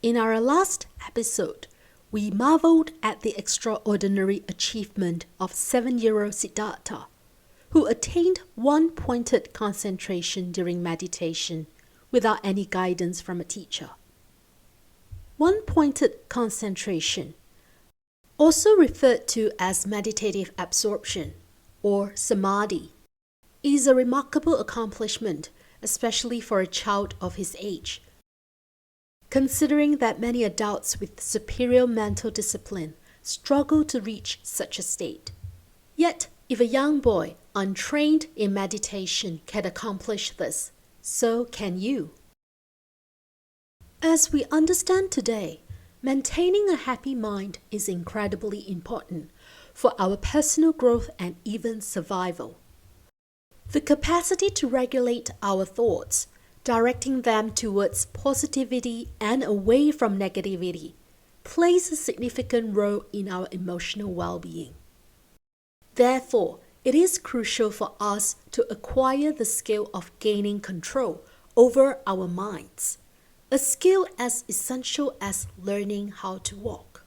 In our last episode, we marveled at the extraordinary achievement of 7-year-old Siddhartha, who attained one-pointed concentration during meditation without any guidance from a teacher. One-pointed concentration, also referred to as meditative absorption or samadhi, is a remarkable accomplishment, especially for a child of his age, considering that many adults with superior mental discipline struggle to reach such a state. Yet, if a young boy untrained in meditation can accomplish this, so can you. As we understand today, maintaining a happy mind is incredibly important for our personal growth and even survival. The capacity to regulate our thoughts, directing them towards positivity and away from negativity, plays a significant role in our emotional well-being. Therefore, it is crucial for us to acquire the skill of gaining control over our minds, a skill as essential as learning how to walk.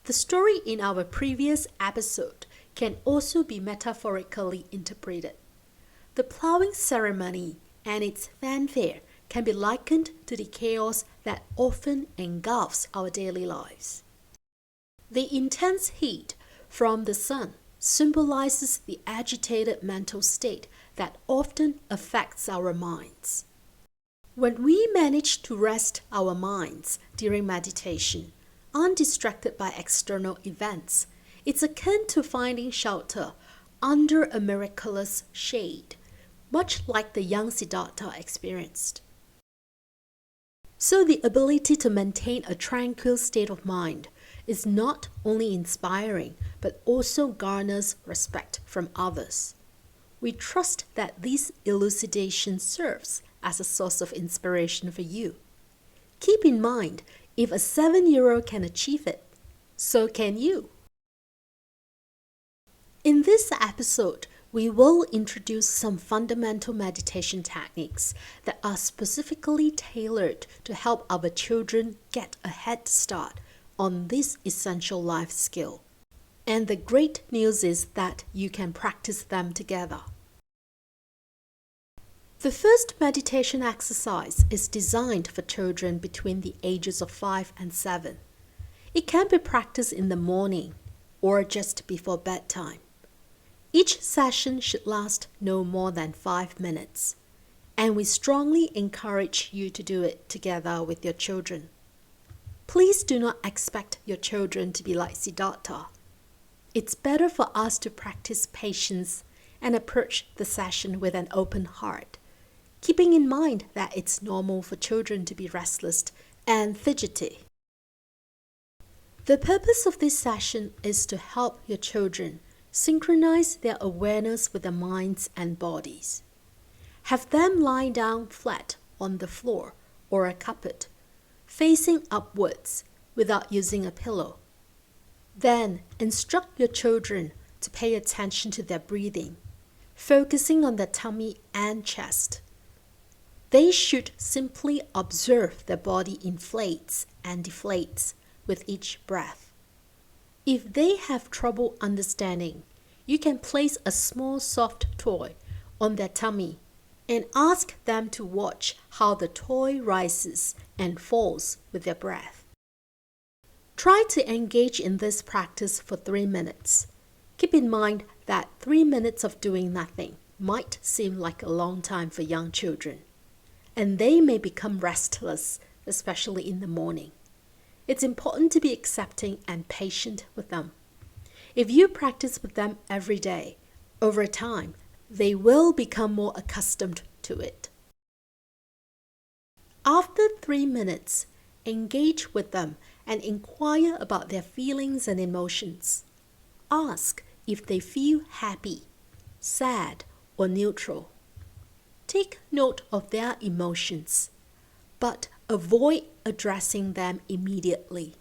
The story in our previous episode can also be metaphorically interpreted. The plowing ceremony and its fanfare can be likened to the chaos that often engulfs our daily lives. The intense heat from the sun symbolizes the agitated mental state that often affects our minds. When we manage to rest our minds during meditation, undistracted by external events, it's akin to finding shelter under a miraculous shade, much like the young Siddhartha experienced. So the ability to maintain a tranquil state of mind is not only inspiring, but also garners respect from others. We trust that this elucidation serves as a source of inspiration for you. Keep in mind, if a 7-year-old can achieve it, so can you. In this episode, we will introduce some fundamental meditation techniques that are specifically tailored to help our children get a head start on this essential life skill. And the great news is that you can practice them together. The first meditation exercise is designed for children between the ages of 5 and 7. It can be practiced in the morning or just before bedtime. Each session should last no more than 5 minutes, and we strongly encourage you to do it together with your children. Please do not expect your children to be like Siddhartha. It's better for us to practice patience and approach the session with an open heart, keeping in mind that it's normal for children to be restless and fidgety. The purpose of this session is to help your children synchronize their awareness with their minds and bodies. Have them lie down flat on the floor or a carpet, facing upwards without using a pillow. Then instruct your children to pay attention to their breathing, focusing on their tummy and chest. They should simply observe their body inflates and deflates with each breath. If they have trouble understanding, you can place a small soft toy on their tummy and ask them to watch how the toy rises and falls with their breath. Try to engage in this practice for 3 minutes. Keep in mind that 3 minutes of doing nothing might seem like a long time for young children, and they may become restless, especially in the morning. It's important to be accepting and patient with them. If you practice with them every day, over time, they will become more accustomed to it. After 3 minutes, engage with them and inquire about their feelings and emotions. Ask if they feel happy, sad, or neutral. Take note of their emotions, but avoid addressing them immediately.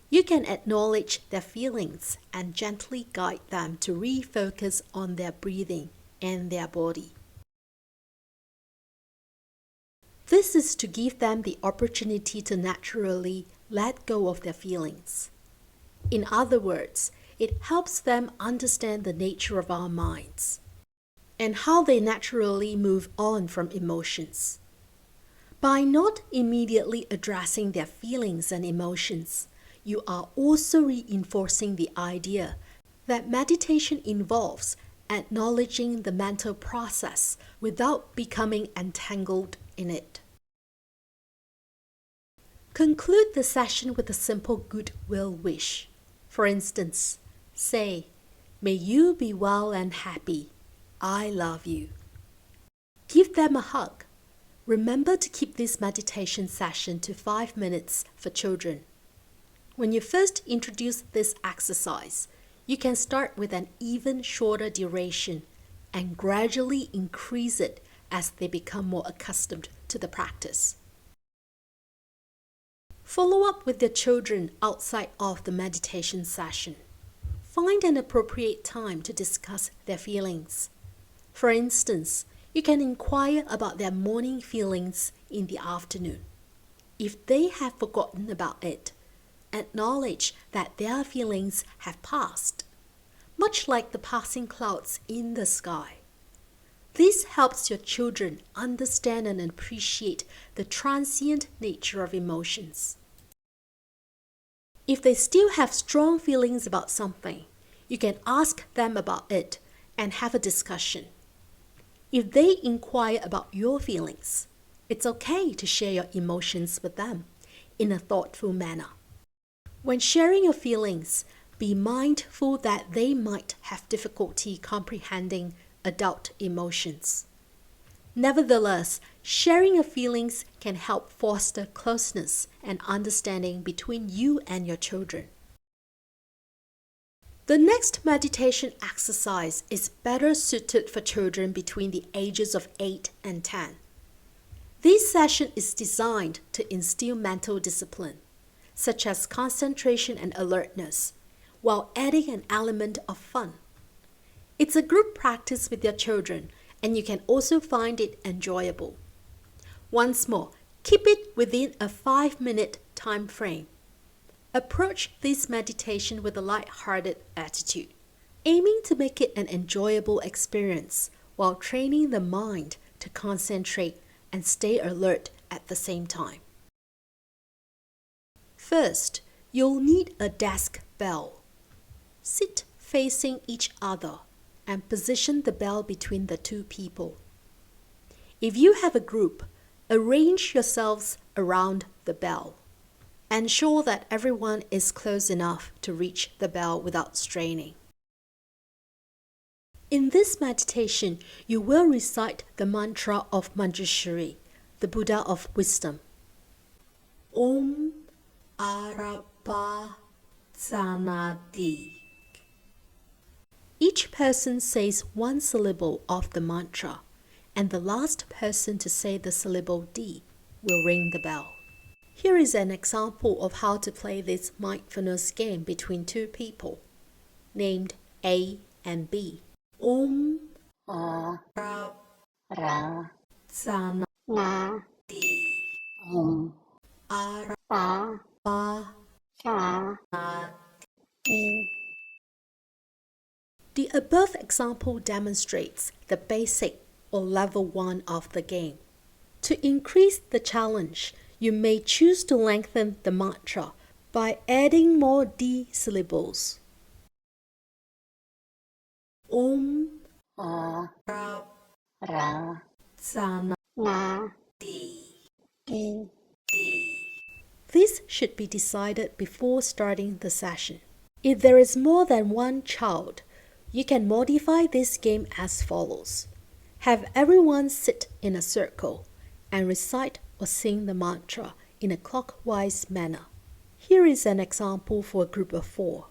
You can acknowledge their feelings and gently guide them to refocus on their breathing and their body. This is to give them the opportunity to naturally let go of their feelings. In other words, it helps them understand the nature of our minds and how they naturally move on from emotions. By not immediately addressing their feelings and emotions, you are also reinforcing the idea that meditation involves acknowledging the mental process without becoming entangled in it. Conclude the session with a simple goodwill wish. For instance, say, "May you be well and happy. I love you." Give them a hug. Remember to keep this meditation session to 5 minutes for children. When you first introduce this exercise, you can start with an even shorter duration and gradually increase it as they become more accustomed to the practice. Follow up with your children outside of the meditation session. Find an appropriate time to discuss their feelings. For instance, you can inquire about their morning feelings in the afternoon. If they have forgotten about it, acknowledge that their feelings have passed, much like the passing clouds in the sky. This helps your children understand and appreciate the transient nature of emotions. If they still have strong feelings about something, you can ask them about it and have a discussion. If they inquire about your feelings, it's okay to share your emotions with them in a thoughtful manner. When sharing your feelings, be mindful that they might have difficulty comprehending adult emotions. Nevertheless, sharing your feelings can help foster closeness and understanding between you and your children. The next meditation exercise is better suited for children between the ages of 8 and 10. This session is designed to instill mental discipline, such as concentration and alertness, while adding an element of fun. It's a group practice with your children, and you can also find it enjoyable. Once more, keep it within a 5-minute time frame. Approach this meditation with a light-hearted attitude, aiming to make it an enjoyable experience while training the mind to concentrate and stay alert at the same time. First, you'll need a desk bell. Sit facing each other and position the bell between the two people. If you have a group, arrange yourselves around the bell. Ensure that everyone is close enough to reach the bell without straining. In this meditation, you will recite the mantra of Manjushri, the Buddha of wisdom. Om Arapa Sanati. Each person says one syllable of the mantra, and the last person to say the syllable D will ring the bell. Here is an example of how to play this mindfulness game between two people, named A and B. Om Ra Sana Di Om Ara Sa Di. The above example demonstrates the basic or level 1 of the game. To increase the challenge, you may choose to lengthen the mantra by adding more D syllables. Om Ra Sana Di. This should be decided before starting the session. If there is more than one child, you can modify this game as follows. Have everyone sit in a circle and recite or sing the mantra in a clockwise manner. Here is an example for a group of 4.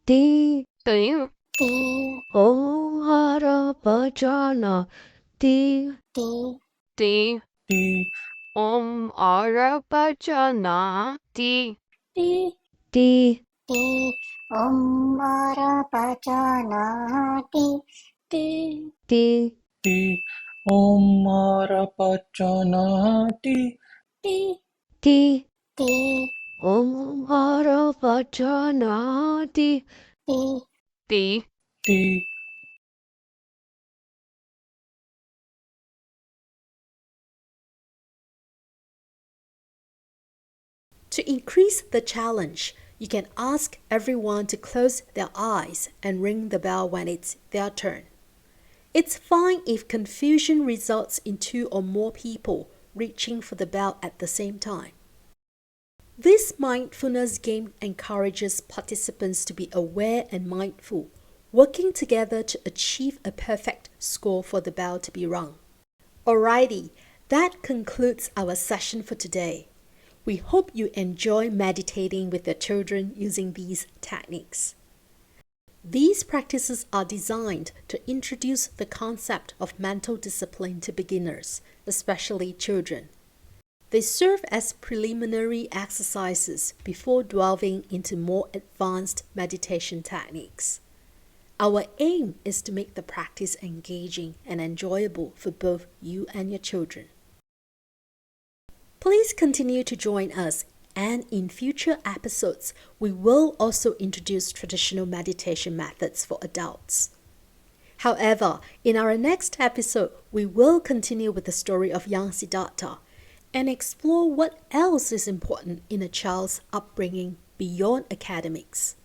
Di Di Om Hara Bhajana Di Di Om Hara Bhajana Di Di Om Mara Bhajana Di Ti. Om Arapachanati. Ti. Om Hara Vajanati. Ti. Ti. To increase the challenge, you can ask everyone to close their eyes and ring the bell when it's their turn. It's fine if confusion results in two or more people reaching for the bell at the same time. This mindfulness game encourages participants to be aware and mindful, working together to achieve a perfect score for the bell to be rung. Alrighty, that concludes our session for today. We hope you enjoy meditating with your children using these techniques. These practices are designed to introduce the concept of mental discipline to beginners, especially children. They serve as preliminary exercises before delving into more advanced meditation techniques. Our aim is to make the practice engaging and enjoyable for both you and your children. Please continue to join us, and in future episodes, we will also introduce traditional meditation methods for adults. However, in our next episode, we will continue with the story of young Siddhartha and explore what else is important in a child's upbringing beyond academics.